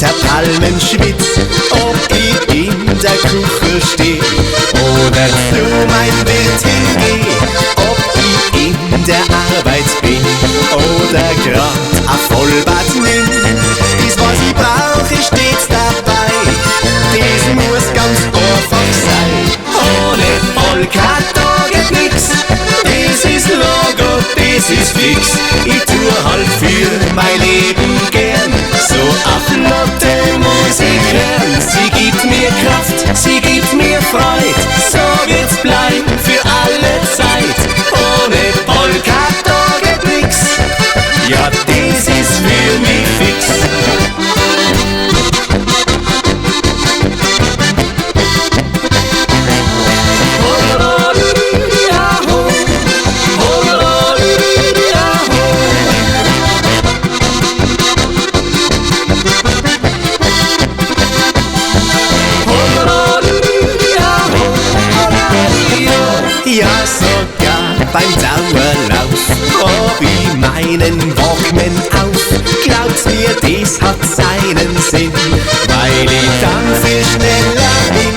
unter Palmenschwitz, ob ich in der Küche steh oder zu mein Wirt hingeh, ob ich in der Arbeit bin oder grad a Vollbad nimm. Dies, was ich brauch, ist stets dabei, dies muss ganz einfach sein. Ohne Polka da geht nix, dies ist Logo, dies ist fix. Ich tu halt für mein Leben gern so a flotte Musik hören. Sie gibt mir Kraft, sie gibt mir Freud, so wird's bleiben für alle Zeit. Ohne Polka da geht nix, ja, dies ist für mich fix. Ja, sogar beim Dauerlauf hab ich meinen Walkman auf. Glaubt's mir, dies hat seinen Sinn, weil ich dann viel schneller bin.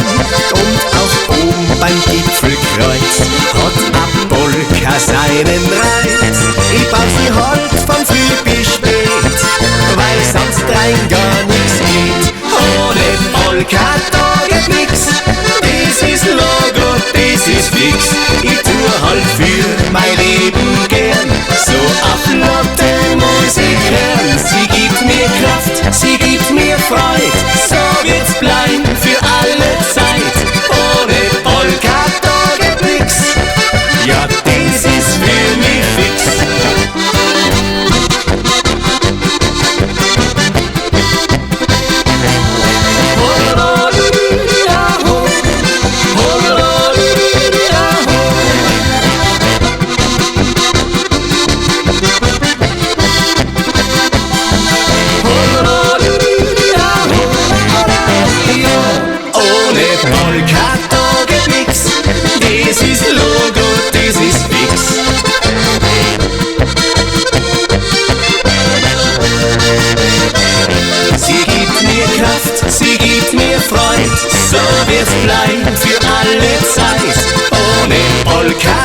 Und auch oben beim Gipfelkreuz hat a Polka seinen Reiz. Ich brauch sie halt von früh bis spät, weil sonst rein gar nix geht. Ohne Polka da geht nix, dies ist Logo, dies ist fix. Ich tu halt für mein Leben gern so a flotte Musik hören. Sie gibt mir Kraft, sie gibt mir Freud, so wird's bleiben für alle Zeit. Ohne Polka da geht nix, ja, dies ist für mich fix. Polka da geht nix, dies ist Logo, dies ist fix. Sie gibt mir Kraft, sie gibt mir Freud, so wird's bleiben für alle Zeit. Ohne Polka